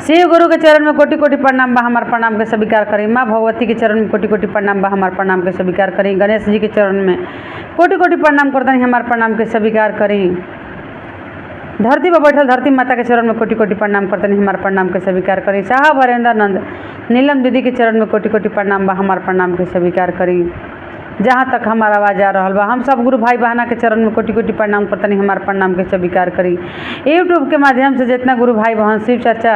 शिव गुरु के चरण में कोटि कोटि प्रणाम बा, हमार प्रणाम के स्वीकार करी। माँ भगवती के चरण में कोटि कोटि प्रणाम बा, हमार प्रणाम के स्वीकार करी। गणेश जी के चरण में कोटि कोटि प्रणाम करतनी, हमार प्रणाम के स्वीकार करी। धरती पर बैठल धरती माता के चरण में कोटि कोटि प्रणाम करतनी, हमार प्रणाम के स्वीकार करी। साहब हरेंद्र नंद नीलम दीदी के चरण में कोटि कोटि प्रणाम बा, हमार प्रणाम के स्वीकार करी। जहाँ तक हमार आवाज़ आ रहा बा, हम सब गुरु भाई बहना के चरण में कोटि कोटि प्रणाम करतनी, हमार प्रणाम के स्वीकार करी। यूट्यूब के माध्यम से जितना गुरु भाई बहन शिव चर्चा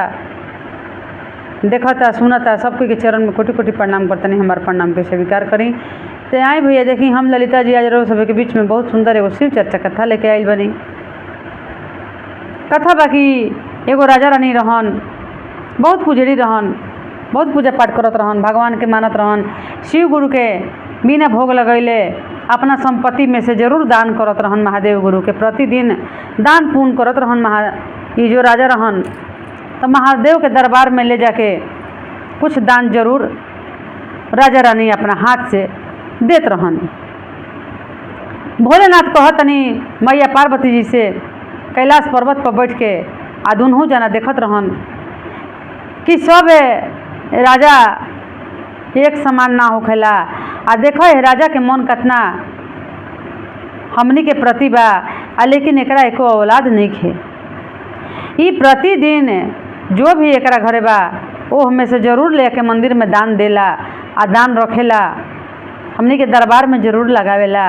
देखता सुनता सबके के चरण में कोटि कोटि प्रणाम करतनी, हमार प्रणाम के स्वीकार करी। तो आई भैया देखी हम ललिता जी आज रोज सभी के बीच में बहुत सुंदर एगो शिव चर्चा कथा लेके आयल बनी। कथा बाकी एगो राजा रानी रहन, बहुत पुजरी रहन, बहुत पूजा पाठ करत रहन, भगवान के मानत रहन। शिव गुरु के बिना भोग लगैले अपना संपत्ति में से जरूर दान करत रहन। महादेव गुरु के प्रतिदिन दान पुण्य करत रहन। ये जो राजा रहन तो महादेव के दरबार में ले जाके कुछ दान जरूर राजा रानी अपना हाथ से देत रहन। भोलेनाथ कहतनी मैया पार्वती जी से कैलाश पर्वत पर बैठ के आ दुनू जना देखत रहन कि सब राजा एक समान ना होखेला। आ देखो राजा के मन कतना हमनी के प्रति बा, लेकिन एकरा एको औलाद नहीं खे। ई प्रतिदिन जो भी एकरा घरे बा वो हमें से जरूर लेके मंदिर में दान देला आ दान रखेला, हमनी के दरबार में जरूर लगावेला।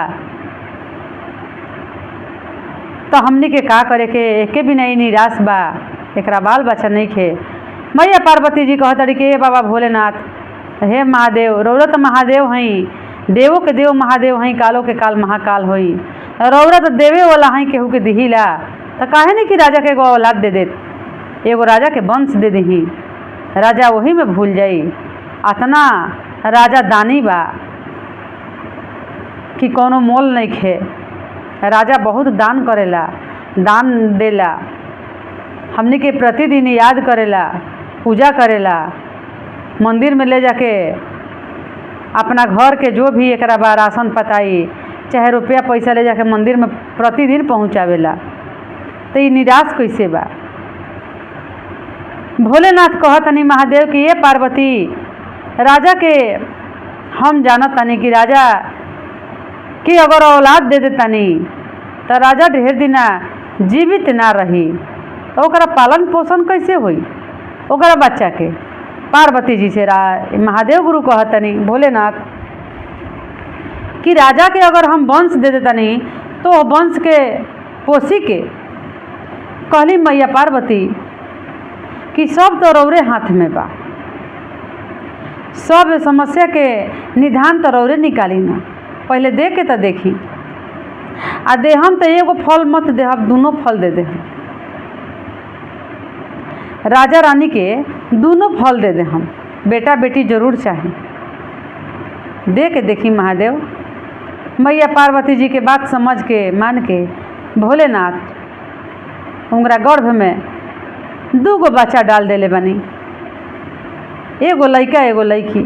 तो हमनी के का करे के एके भी नहीं निराश बा, एकरा बाल बच्चा नहीं खे। मैया पार्वती जी कहतड़ी कि हे बाबा भोलेनाथ, हे महादेव, रौरा तो महादेव हई, देवों के देव महादेव हई, कालो के काल महाकाल होई। रौरा तो देवे वाला हई, केहू के दिहिला, तो काहे नहीं कि राजा के एगो औलाद दे देत, एगो राजा के वंश दे दही, राजा वही में भूल जाई। अतना राजा दानी बा कि कोनो मोल नहीं खे। राजा बहुत दान करेला, दान देला, हमनी के प्रतिदिन याद करेला, पूजा करेला, मंदिर में ले जाके अपना घर के जो भी एकरा बा राशन पताई चाहे रुपया पैसा ले जाके मंदिर में प्रतिदिन पहुँचावेला। तो ये निराश कैसे बा। भोलेनाथ कहतनी महादेव कि ये पार्वती, राजा के हम जानत तानी कि राजा कि अगर औलाद दे देतानी तो राजा ढेर दिना जीवित ना रही, तो ओकरा पालन पोषण कैसे होई ओकरा बच्चा के। पार्वती जी से महादेव गुरु कहतनी भोलेनाथ कि राजा के अगर हम वंश दे देतानी तो वंश के पोसी के। कहली मैया पार्वती कि सब तो रौरे हाथ में बा, सब समस्या के निदान तो रौरे निकाली ना, पहले दे के तो देखी। आ दे हम तो एगो फल मत दे, हम दोनों फल दे दे। राजा रानी के दोनों फल दे दे, हम बेटा बेटी जरूर चाहे, दे के देखी। महादेव मैया पार्वती जी के बात समझ के मान के भोलेनाथ उनका गर्भ में दूगो बच्चा डाल देले बनी, एगो लड़का एगो लड़की।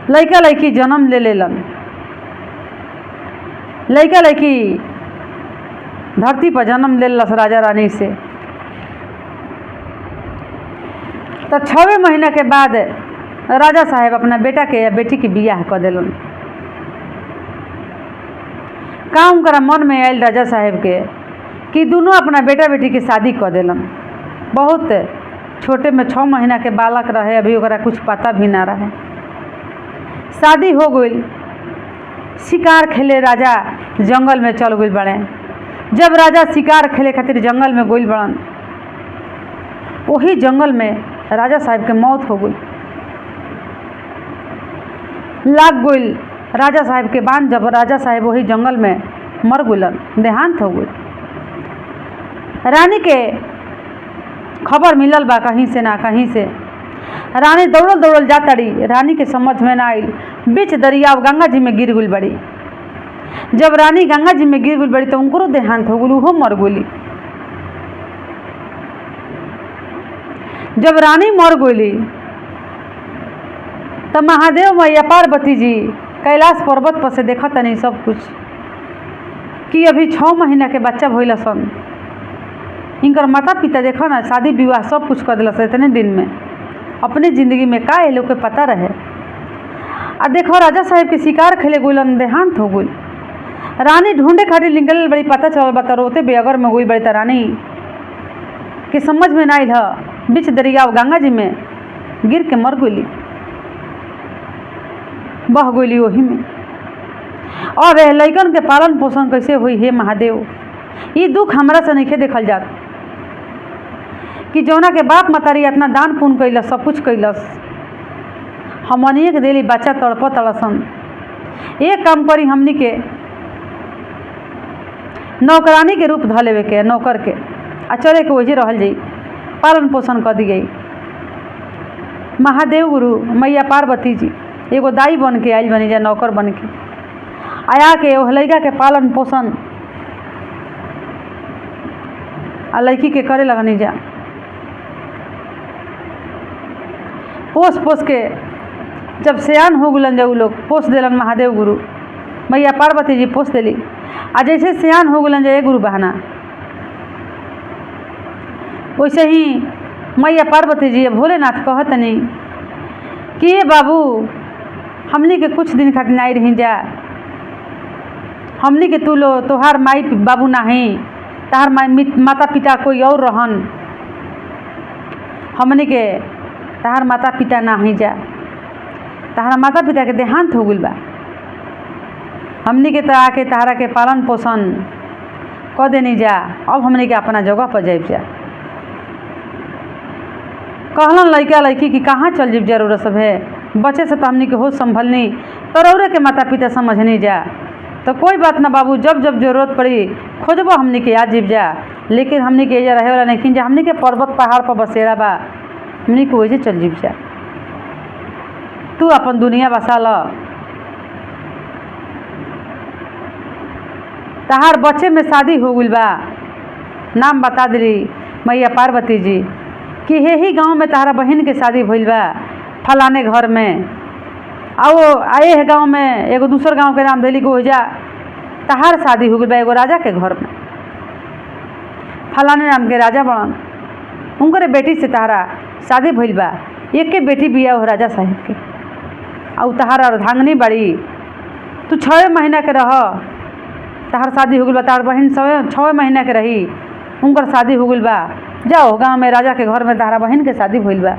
लड़का लड़की जन्म ले लेलन। लड़का लड़की धरती पर जन्म ले लस राजा रानी से। तो 6वें महीना के बाद राजा साहेब अपना बेटा के या बेटी के बियाह कर दिलन। काम करा मन में आयल राजा साहेब के कि दोनों अपना बेटा बेटी की शादी कर दिलन। बहुत छोटे में 6 महीना के बालक रहे, अभी ओकरा कुछ पता भी ना रहे। शादी हो गई, शिकार खेले राजा जंगल में चल गई बड़े। जब राजा शिकार खेले खातिर जंगल में गई बड़न, वही जंगल में राजा साहब के मौत हो गई, लाग गई राजा साहब के बाण। जब राजा साहब वही जंगल में मर गइलन, देहांत हो गई। रानी के खबर मिलल बा कहीं से ना कहीं से। रानी दौड़ल दौड़ल जाताड़ी, रानी के समझ में ना आइल, बीच दरिया गंगा जी में गिर गई बड़ी। जब रानी गंगा जी में गिर गई बड़ी तो उनको देहांत हो गई, वो मर गई। जब रानी मर गई तो महादेव मैया पार्वती जी कैलाश पर्वत पर से देखा तनी सब कुछ कि अभी 6 महीना के बच्चा भइल सन। इनकर माता पिता देखो ना शादी विवाह सब कुछ कर दिलस इतने दिन में। अपनी ज़िंदगी में का ये लोग के पता रहे। आ देखो राजा साहेब के शिकार खेले गुलन देहांत हो गई। रानी ढूंढे खातिर निकल बड़ी, पता चल बता रोते बेअगर में गई बड़ी। त रानी के समझ में ना आइल ह बीच दरिया गंगा जी में गिर के मर गई, बह गई वही में। और लइकन के पालन पोषण कैसे हुई हे महादेव। ये दुख हमरा से नहीं देखल जात कि जौना के बाप मतारी इतना दान पुण्य कैलस, सब कुछ कैलस, हमनिए के दिली बच्चा तड़प तड़सन। एक काम करी हमनी के नौकरानी के रूप ध लेवे के, नौकर के आ चले के वही रहल जाई, पालन पोषण कर दी गई। महादेव गुरु मैया पार्वती जी एगो दाई बन के आयल बनी जा, नौकर बन के आया के ओह लड़का के पालन पोषण आ लड़की के करे लगनी जा। पोस पोस के जब सियान हो गुलन जा, उ लोग पोस दिलन महादेव गुरु मैया पार्वती जी पोस दिली। आ जैसे सियान हो गुलन जा ए गुरु बहाना, वैसे ही मैया पार्वती जी भोलेनाथ कहतनी कि ये बाबू हमनी के कुछ दिन खातिर नहीं रही जा, हमनी के तू लो तोहार माई बाबू नहीं, तहार माता पिता कोई और रहन, हमनी के तहार माता पिता नहीं जा, तहारा माता पिता के देहांत हो गइल बा। हमनी के तो आके तहारा के पालन पोषण कर देनी जा, अब हमनी के अपना जगह पर जाइब जा। कहलन लड़का लड़की कि कहाँ चल जीब जरूरत सब है, बच्चे से तो हमनी के होश संभलनी, तो रौरे के माता पिता समझनी जा। तो कोई बात ना बाबू, जब जब जरूरत पड़ी खोजबो हमनी के याद जीब जा। लेकिन हमनी के एजा रहे वाला नहीं जा, हमनी के पर्वत पहाड़ पर बसेरा बा, हमनी के वैसे चल जीब जा। तू अपन दुनिया बसा ल, तहार बच्चे में शादी हो गई बा। नाम बता दिली मैया पार्वती जी कि यही गांव में तहारा बहन के शादी भइल बा फलाने घर में, आओ आए है गांव में एगो दूसर गांव के नाम दिली को जा तहार शादी हो गई बा एगो राजा के घर में, फलाने नाम के राजा बड़न, उनकर बेटी से तहारा शादी भइल बा। एक के बेटी बिया हो राजा साहिब के, और तहार अर्धांगनी बड़ी, तू 6 महीना के रह, तहार शादी हो गई बा। तहार बहन 6 महीना के रही, उनकर शादी हो गई बा। जाओ गांव में राजा के घर में तहारा बहन के शादी भइल बा।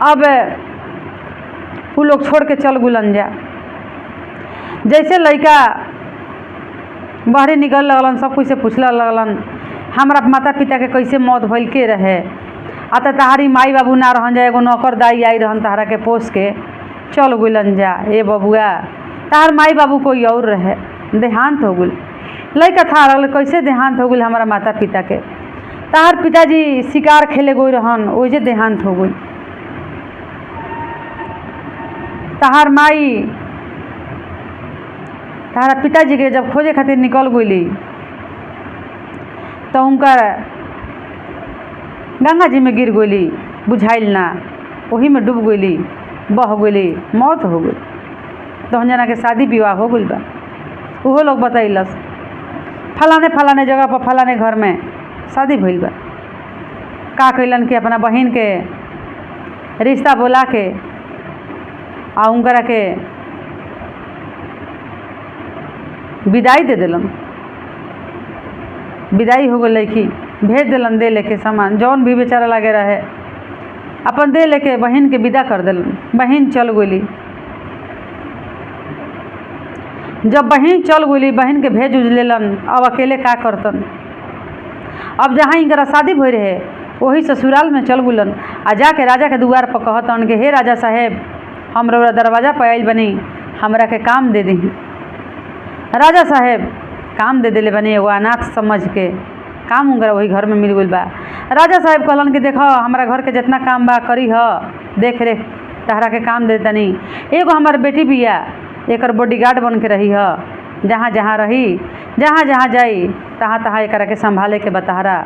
अब वो लोग छोड़ के चल गुलन जा। जैसे लड़का बाहरी निकल लगलन, सब कुछ से पूछला लगलन हमारा माता पिता के कैसे मौत भइल के रहे, आ तो तहारी माई बाबू ना रहन जा, एगो नौकर दाई आई रहन तहारा के पोस के चल गुलन जा। ए बबुआ तहार माई बाबू कोई और रहे, देहांत हो गई। लड़का था लगल कैसे देहांत हो गई हमारा माता पिता के, तहार पिताजी शिकार खेले गई रहन वैसे देहांत हो गई। तहार माई तहारा पिताजी के जब खोजे खातिर निकल गई तो उनका गंगा जी में गिर गई, बुझाइल ना, वही में डूब गई, बह गई, मौत हो गई। तो जना के शादी विवाह हो गई बा। वो लोग बतैलस फलाने फलाने जगह पर फलाने घर में शादी भइल बा। का कैलन कि अपना बहन के रिश्ता बोला के आ उनकरा के विदाई दे दिलन। विदाई हो गई, लड़की भेज दिलन दे लेके सामान, जौन भी बेचारा लगे रहे अपन दे लेके बहन के विदा कर दिलन। बहन चल गई। जब बहन चल गई, बहन के भेज उज लेलन, अब अकेले का करतन। अब जहाँ इनकरा शादी भई रहे वही ससुराल में चल गुलन। आ जाके राजा के द्वार पर कहतन कि हे राजा साहेब हम रउरा दरवाजा पर आइल बनी, हमरा के काम दे दी। राजा साहेब काम दे दिले बनी, एगो अनाथ समझ के काम उनकरा वही घर में मिल गई बा। राजा साहेब कहलन कि देखो हमारा घर के जितना काम बा करी ह, देख रेख तहरा के काम दे तनी। एगो हमार बेटी बिया, एकर बॉडीगार्ड बन के रही ह, जहाँ जहाँ रही जहाँ जहाँ जाई तहाँ तहाँ एकरा के संभाले के बतहरा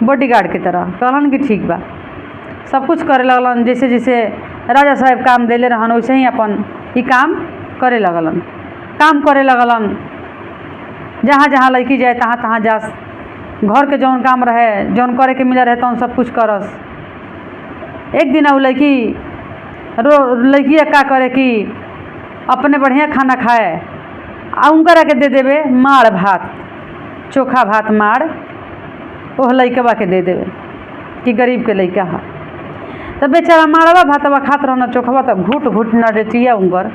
बॉडीगार्ड की तरह। कहलन कि ठीक बा। सब कुछ करे लगलन, जैसे जैसे राजा साहेब काम देले रहन वैसे ही अपन ई काम करे लगलन। काम करे लगलन। जहाँ जहाँ लड़की जाए तहाँ तहाँ जास, घर के जौन काम रहे जौन करे के मिला रहे तौन सब कुछ करस। एक दिन वो लड़किया का करे कि अपने बढ़िया खाना खाए आ उनकरा के दे देवे माड़ भात, चोखा भात माड़ ओह लड़कवा के दे देवे कि गरीब के लड़का है। तो बेचारा माड़वा भातवा खात रहना चोखवा तो घुट घुट नरेटिया उनकर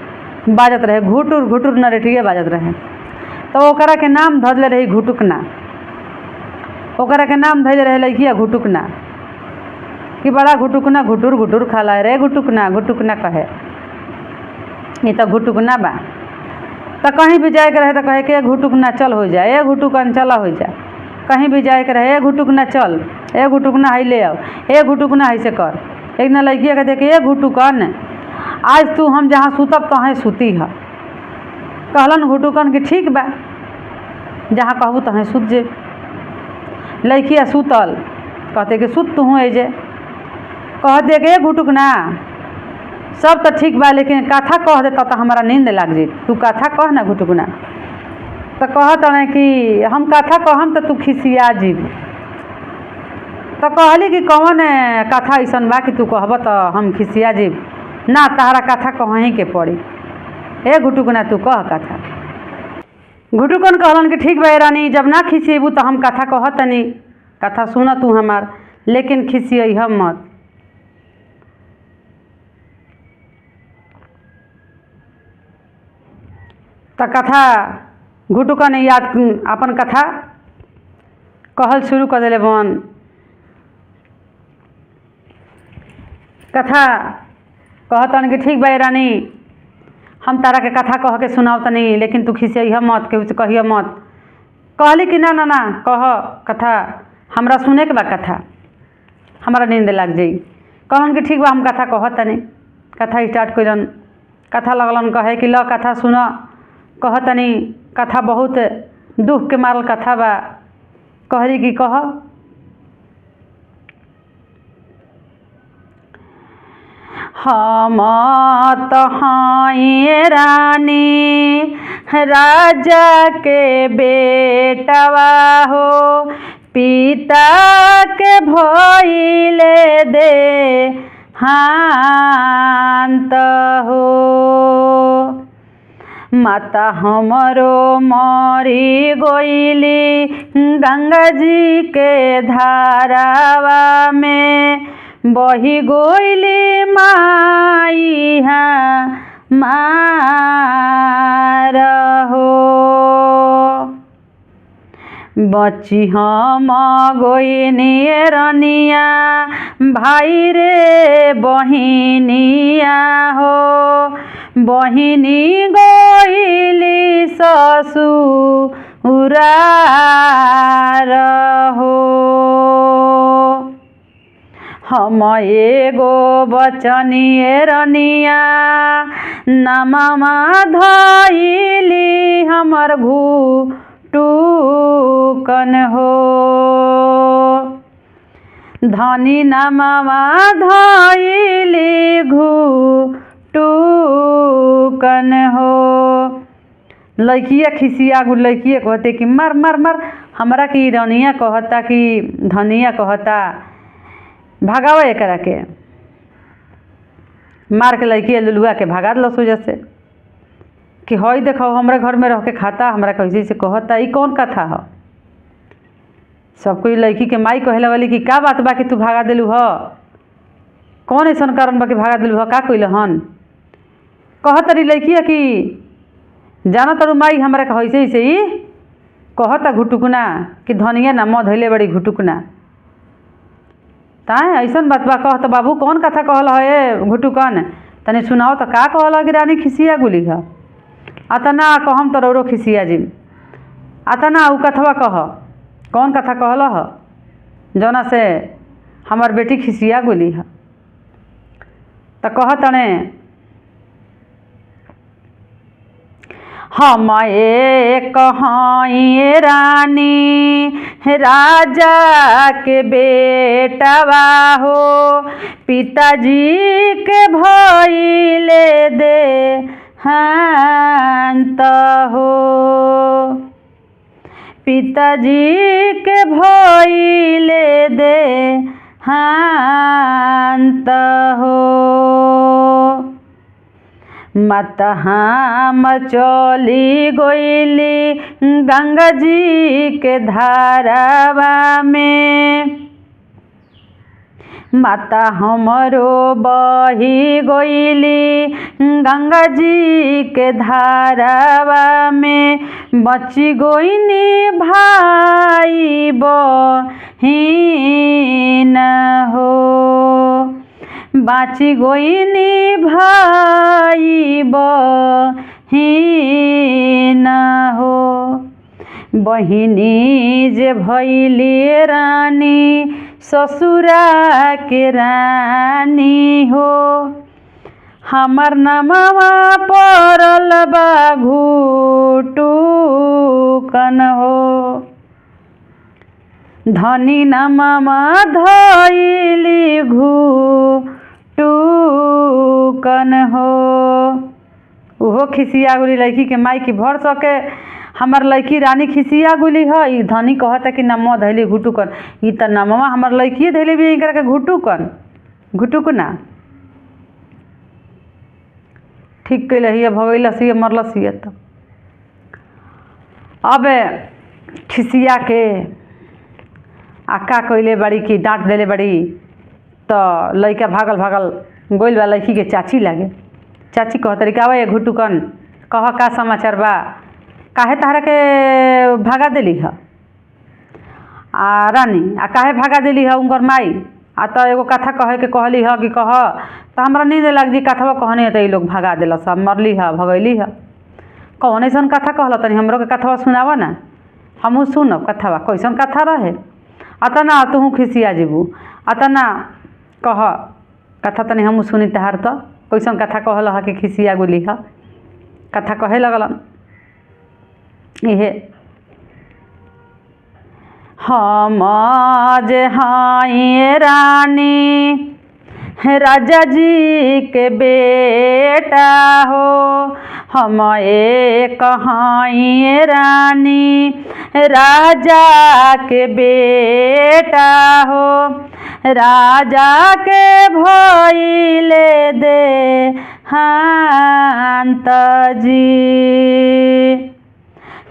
बाजत रहे, घुटुर घुटुर नरेटिया बाजत रहे। तो ओकरा के नाम धरले रही घुटुकना, ओकरा के नाम धैले रहे लड़किया घुटुकना कि बड़ा घुटुकना घुटुर घुटुर खाला रे घुटुकना, घुटुकना कहे ये तो घुटुकना बा। तो कहीं भी जाए के रहे तो कहे कि घुटुकना चल हो जाए, ए घुटुकन चला हो जाए। कहीं भी जाए के रहे ए घुटुकना चल, ए घुटुकना है ले आओ, ए घुटुकना है से कर। एक दिन लड़किया के देखे ए घुटुकन आज तू हम जहाँ सुतब तहें सुती है। कहलन घुटुकन कि ठीक बा, जहाँ कहबू तहें सुत जे। लड़किया सुतल, कहते कि सुत तू एजे। कहते कि ए घुटुकना सब तो ठीक बा लेकिन कथा कह दे तो हमारा नींद लाग जाए, तू कथा कह ना घुटुकना। तो कहत रहे कि हम कथा कहम तो तू खिसिया जीब। तो कहली कि कौन कथा ऐसन बा कि तू कहब तो हम खिसिया जीब, ना तहरा कथा कहीं के पड़ी, ए घुटुकना तू कह कथा। घुटुकन कहलन कि ठीक बा रानी, जब ना खिसिएबू तो हम कथा कहतनी, कथा सुन तू हमार, लेकिन खिसियह मत। तो कथा घुटुकन याद अपन कथा कहल शुरू कर दिले बन। कथा कहतन कि ठीक बा रानी, हम तारा के कथा कह के सुनाव तनी, लेकिन तू खिसियह मत, केहू से कहिए मत। कहली कि ना ना ना कह कथा, हमरा सुने के बा कथा, हमारा नींद लग जाई। कहलन कि ठीक बा हम कथा कहतनी। कथा स्टार्ट कइलन, कथा लगलन कहे कि ल कथा सुन कहतनी, कथा बहुत दुख के मारल कथा बा। कहली कि कह। हम तो हई रानी राजा के बेटवा हो, पिता के भइले दे हांत हो। माता हमरो मरी गइली गंगा जी के धारावा में, बही गइली माई मार हो। बची हम गइनी रनिया भाई रे बहिनिया हो, बहिनी गइली ससुरार हो। हम एगो बचनिए रनिया नममा धइली हमर घुटुकन हो। धनी नममा धइली घुटुकन हो। लड़किया खिसिया गु, लड़किया कहते कि मर मर मर, हमरा की रनिया कहता कि धनिया कहता, भगावा एकरा के। मार के लड़की लुलुआ के भगा दिल सोजा से कि हई देखो हमरा घर में रह के खाता, हमरा कैसे से कहता, ई कौन कथा है। सब कोई लड़की के माई कहेला वाली कि का बात बा कि तू भगा दिलू ह, कौन ऐसा कारण बा कि भगा दिलू ह, का कइल हन। कहत रही लड़किया कि जाना तारू माई हमरा कैसे ऐसे ही कहता घुटुकना कि धनिया ना मध धैले बड़ी घुटुकना। ताए ऐसा बात बा, कहत बाबू कौन कथा कहल है घुटुकन, तनी सुनाओ तो का कहल कि रानी खिसिया गुली है। अतना कहम तो रौरो खिसिया जी, अतना उ कथवा कह, कौन कथा कहल ह जौना से हमार बेटी खिसिया गुली है। तो कहतने हम एक हई रानी राजा के बेटवा हो, पिताजी के भइले दे हांत हो। पिताजी के भइले देहांत हो। माता हम चली गइली गंगा जी के धारावा में। माता हमरो बही गइली गंगा जी के धारावा में। बची गइनी भाई बहिन हो। बाची गइनी भाई बहिन हो। बहिनी जे भइली रानी ससुरा के रानी हो। हमर नमवा परल बा घुटुकन हो। धनी नमवा धइली घुटुकन हो। उहो खिसिया गुली लड़की के माई की भर सके हमर लड़की रानी खिसिया गुली है। ई धनी कहता कि नमवा धैली घुटुकन। ई त नमवा हमर लड़की धैले भी इनकरा के घुटुकन घुटुकना। ठीक कैले हिय भगैलस हिय मरलस हिय। तो अब खिसिया के का कैले बड़ी कि डांट देले बड़ी। तो लड़का भागल भागल गोइल बा लड़की के चाची लागे। चाची कहतरी का ये घुटुकन कह का समाचार बा, काहे तहरा के भागा देली है रानी आ काहे भागा देली है उनकर माई। आ तो एगो कथा कहे के कहली है कि कह तो हमरा नींद लग जी कथवा कहने तो ये लोग भगा दिल सब मरली है भगैली है। कौन ऐसा कथा कहल तनी हमरो के कथवा सुनाव ना हमहू सुनब कथवा कैसन कथा रहे। अतना तुहू खिसिया जीबू अतना कह कथा तनी हमहू सुनी तहार। तो कैसन कथा कहल है कि खिसिया गुली है कथा कहे लगलन। इहे हम जे हाई रानी राजा जी के बेटा हो। हम एक हाई रानी राजा के बेटा हो। राजा के भइले देहांत जी।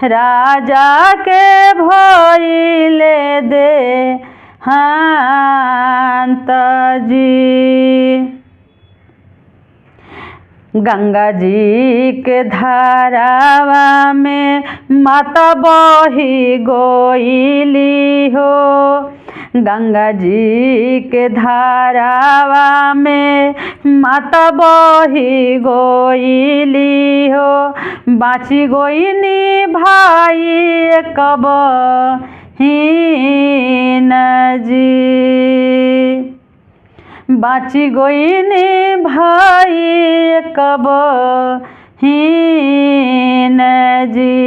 राजा के भइले देहांत जी। गंगा जी के धारावा में माता बही गइली हो। गंगा जी के धारावा में माता बही गइली हो। बाची गइनी भाई कब हीन जी। बाची गइनी भाई कब हीन जी।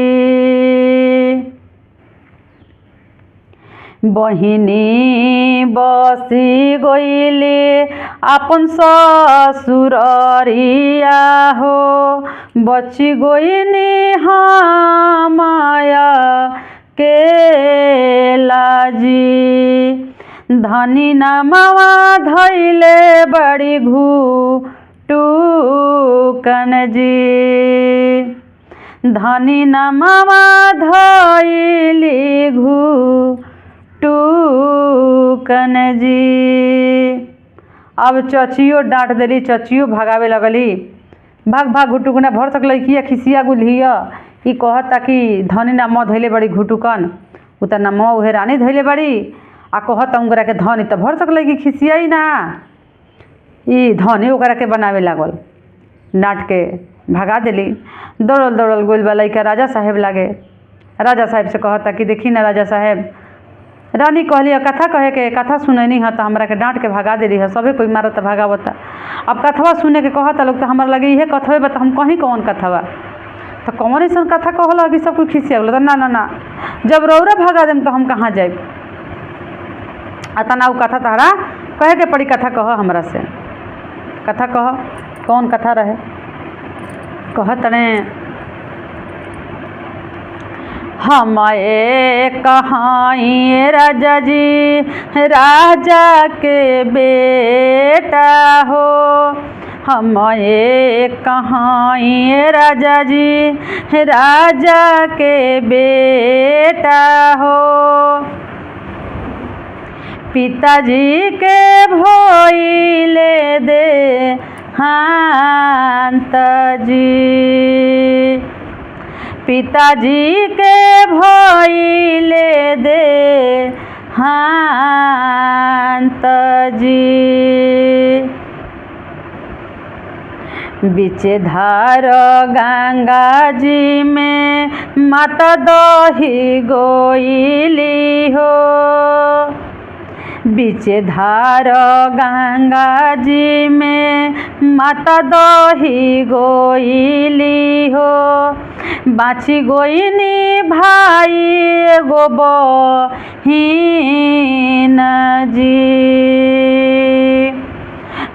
बहिनी बसी गइली अपन ससुररिया हो। बची गइनी माया के लाजी। धनी नमवा धैले बड़ी घुटुकन जी। धनी नमवा धैली घुटुकन जी। अब चचियो डांट देली चचियो भगावे लगली। भाग भाग घुटुकना भर तक लड़किया खिसिया गुलिया। ई कहता कि धनी नमवा धैले बड़ी घुटुकन। उ त नमवा उहे रानी धैले बड़ी आ कहता उनकरा के धनी त भर तक लड़की खिसियाई ना। ई धनी ओकरा के बनावे लागल डांट के भगा देली। दौड़ल दौड़ल गोइल बा लइका राजा साहेब लागे। राजा साहेब से कहता कि देखी ना राजा साहेब रानी कहली कथा कहे के कथा सुनैनी है तो हमरा के डांट के भगा देली है। सबे कोई मारता भगावता। अब कथवा सुने के कहता लोग तो हमरा लगे इहे कथवे बा। हम कहीं कौन कथवा तो कौन ऐसा कथा कहला कि सब कुछ खिसिया बोला। ना ना ना जब रौरा भगा देम तो हम कहाँ जाए। अतना उ कथा तहरा कहे के पड़ी। कथा कह हमरा से कथा कह कौन कथा रहे। कह तने हम एक कहाई राजा जी राजा के बेटा हो, हम एक कहाई राजा जी राजा के बेटा हो। पिताजी के भोइले दे हांत जी, पिताजी के भोइले दे हांत जी। बीचे धार गंगा जी में माता दही गोइली हो, बीचे धार गंगा जी में माता दही गोइली हो। बाची गोइनी भाई गो बहिन जी,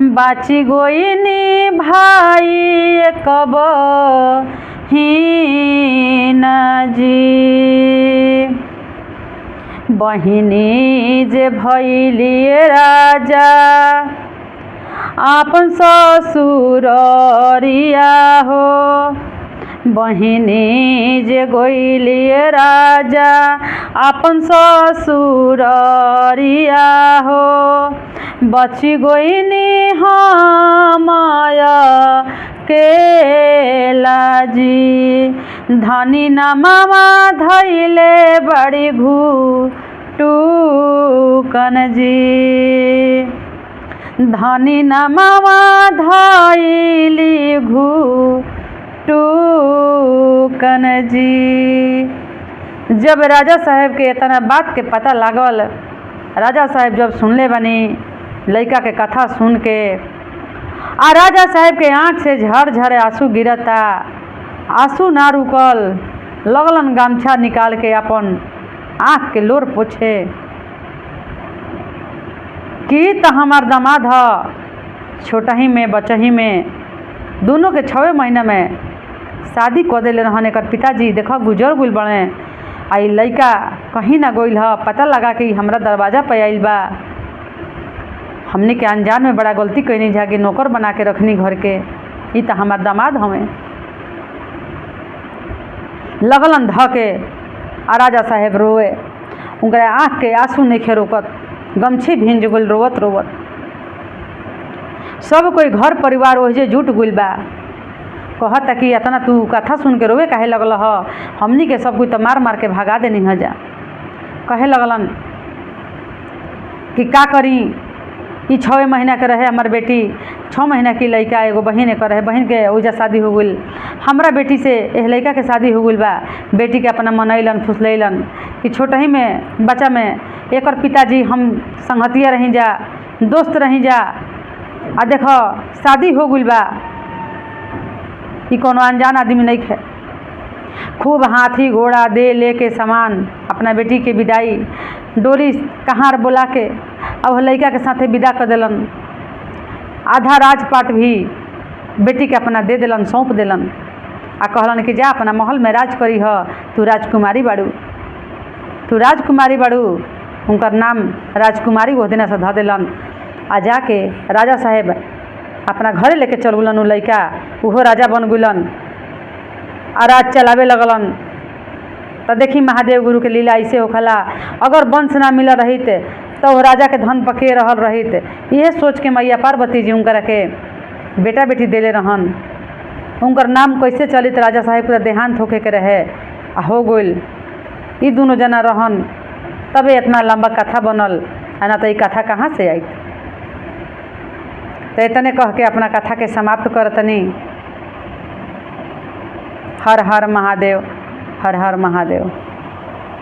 बाची गोइनी भाई कब बहिन जी। बहिनी जे भैली राजा आपन ससुररिया हो, बहिनी जे गोइली राजा आपन ससुररिया हो। बची गोइनी हमया केला जी, धनी नमावा धैले बड़ी घुटुकन जी, धनी नमावा धैली घुटुकन जी। जब राजा साहब के इतना बात के पता लागल, राजा साहब जब सुनले बनी लड़का के कथा सुन के, आ राजा साहब के आँख से झरझर आंसू गिरता, आंसू ना रुकल, लगलन गमछा निकाल के अपन आँख के लोर पोछे कि त हमार दामाद ह, छोटही में बचही में दोनों के 6 महीना में शादी कर देले रहन। एकर पिताजी देखो गुजर गुल बने, आई लड़का कहीं ना गोइल ह, पता लगा कि हमरा दरवाजा पे आइल बा। हमने के अनजान में बड़ा गलती कैनी जा कि नौकर बना के रखनी घर के, ई त हमार दामाद हमें। लगलन ध के आ राजा साहेब रोए, उनके आँख के आंसू नहीं रोकत, गमछी भींज गइल रोवत रोवत। सब कोई घर परिवार ओहिजे जुट गइल बा, कहता कि इतना तू कथा सुन के रोवे काहे लगल ह, हमनी के सब कोई तो मार मार के भगा देनी ह जा। कहे लगलन कि का करी, ई 6 महीना के रहे हमार बेटी, 6 महीना की लड़का एगो बहन के रहे, बहन के ओजा शादी हो गई, हमरा बेटी से एह लड़का के शादी हो गई बा। बेटी के अपना मनैलन फुसलैलन कि छोटही में बच्चा में एकर पिताजी हम संगतिया रही जा, दोस्त रही जा, आ देखो शादी हो गई बा। ई कोनो अनजान आदमी नहीं है। खूब हाथी घोड़ा दे ले के सामान अपना बेटी के विदाई डोरी कहार बोला के अब लड़का के साथे विदा कर दिलन। आधा राजपाट भी बेटी के अपना दे दिलन, सौंप दिलन, आ कहलन कि जा अपना महल में राज करी ह, तू राजकुमारी बाड़ू, तू राजकुमारी बाड़ू। उनकर नाम राजकुमारी वो दिन से ध दिलन। आ जाके राजा साहेब अपना घरे लेके चल गुलन। उ लड़का उहो राजा बन गुलन आ राज चलावे लगलन। तो देखी महादेव गुरु के लीला ऐसे होखला। अगर वंश ना मिल रही तो राजा के धन पके रहल रहित, यह सोच के मैया पार्वती जी उनकर के बेटा बेटी देले रहन। उनकर नाम कैसे चलित राजा साहेब का देहांत होके के रहे आ हो गइल। ई दोनों जना रहन तबे इतना लंबा कथा बनल, है ना। तो ये कथा कहाँ से आई। तो इतने कह के अपना कथा के समाप्त करतनी। हर हर महादेव, हर हर महादेव।